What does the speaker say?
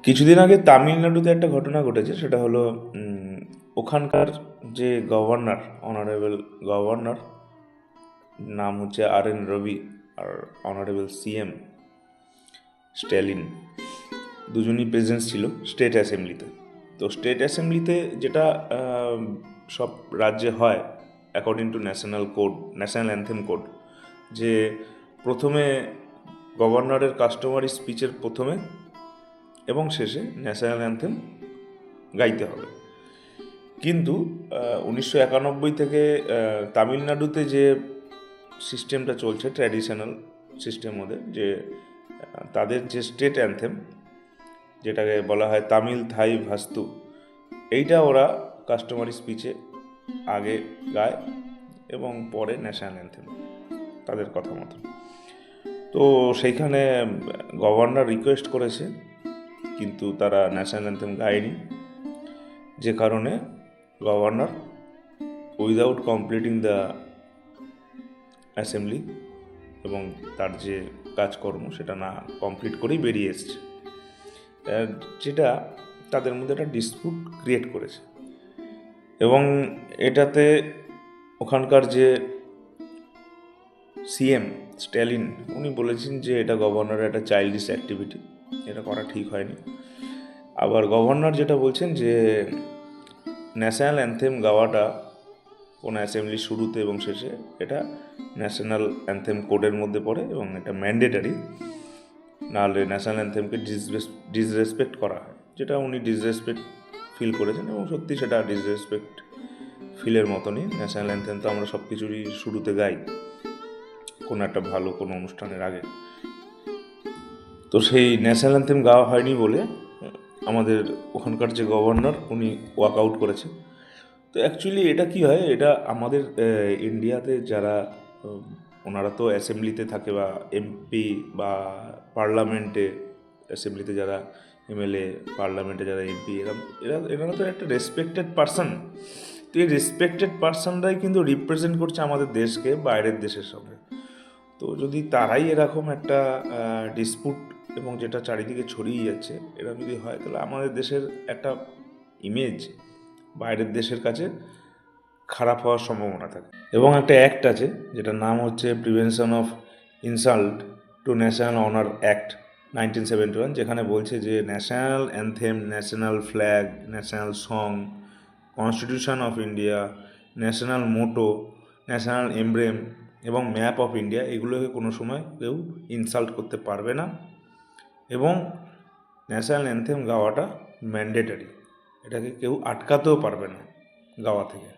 কিছুদিন আগে তামিলনাড়ুতে একটা ঘটনা ঘটেছে, সেটা হলো ওখানকার যে গভর্নর, অনারেবল গভর্নর, নাম হচ্ছে আর.এন. রবি, আর অনারেবল সিএম স্ট্যালিন, দুজনই প্রেজেন্স ছিল স্টেট অ্যাসেম্বলিতে। তো স্টেট অ্যাসেম্বলিতে যেটা সব রাজ্যে হয় according to national code, national anthem code, যে প্রথমে গভর্নরের কাস্টমারি স্পিচের প্রথমে এবং শেষে ন্যাশনাল অ্যানথেম গাইতে হবে। কিন্তু 1991 থেকে তামিলনাড়ুতে যে সিস্টেমটা চলছে, ট্র্যাডিশনাল সিস্টেম ওদের, যে তাদের যে স্টেট অ্যানথেম, যেটাকে বলা হয় তামিল থাই ভাস্তু, এইটা ওরা কাস্টমারি স্পিচে আগে গায় এবং পরে ন্যাশনাল অ্যানথেম তাদের কথা মতো। তো সেইখানে গভর্নর রিকোয়েস্ট করেছে, কিন্তু তারা ন্যাশনাল অ্যানথেম গায়নি, যে কারণে governor without completing the assembly এবং তার যে কাজকর্ম সেটা না কমপ্লিট করেই বেরিয়ে এসছে, যেটা তাদের মধ্যে একটা ডিসপিউট ক্রিয়েট করেছে। এবং এটাতে ওখানকার যে সিএম স্ট্যালিন, উনি বলেছেন যে এটা গভর্নরের একটা চাইল্ডিশ অ্যাক্টিভিটি, এটা করা ঠিক হয়নি। আবার গভর্নর যেটা বলছেন যে ন্যাশনাল অ্যানথেম গাওয়াটা কোনো অ্যাসেম্বলি শুরুতে এবং শেষে এটা ন্যাশনাল অ্যানথেম কোডের মধ্যে পড়ে এবং এটা ম্যান্ডেটারি, নাহলে ন্যাশনাল অ্যানথেমকে ডিসরেসপেক্ট করা হয়, যেটা উনি ডিসরেসপেক্ট ফিল করেছেন এবং সত্যি সেটা ডিসরেসপেক্ট ফিলের মতনই। ন্যাশনাল অ্যানথেম তো আমরা সব কিছুরই শুরুতে গাই কোনো একটা ভালো কোনো অনুষ্ঠানের আগে, তো সেই ন্যাশনাল অ্যানথেম গাওয়া হয়নি বলে আমাদের ওখানকার যে গভর্নর উনি ওয়াক আউট করেছে। তো অ্যাকচুয়ালি এটা কি হয়, এটা আমাদের ইন্ডিয়াতে যারা ওনারা তো অ্যাসেম্বলিতে থাকে বা এমপি বা পার্লামেন্টে, অ্যাসেম্বলিতে যারা এমএলএ, পার্লামেন্টে যারা এমপি, এরা তো একটা রেসপেক্টেড পার্সন। তো এই রেসপেক্টেড পার্সনরাই কিন্তু রিপ্রেজেন্ট করছে আমাদের দেশকে বাইরের দেশের সঙ্গে। তো যদি তারাই এরকম একটা ডিসপুট এবং যেটা চারিদিকে ছড়িয়ে যাচ্ছে এরকম যদি হয়, তাহলে আমাদের দেশের একটা ইমেজ বাইরের দেশের কাছে খারাপ হওয়ার সম্ভাবনা থাকে। এবং একটা অ্যাক্ট আছে যেটার নাম হচ্ছে prevention of insult to national honour act 1971, যেখানে বলছে যে national anthem, national flag, national song, constitution of India, national motto, national emblem এবং ম্যাপ অফ ইন্ডিয়া, এগুলোকে কোনো সময় কেউ ইনসাল্ট করতে পারবে না। এবং ন্যাশনাল অ্যানথেম গাওয়াটা ম্যান্ডেটারি, এটাকে কেউ আটকাতেও পারবে না গাওয়া থেকে।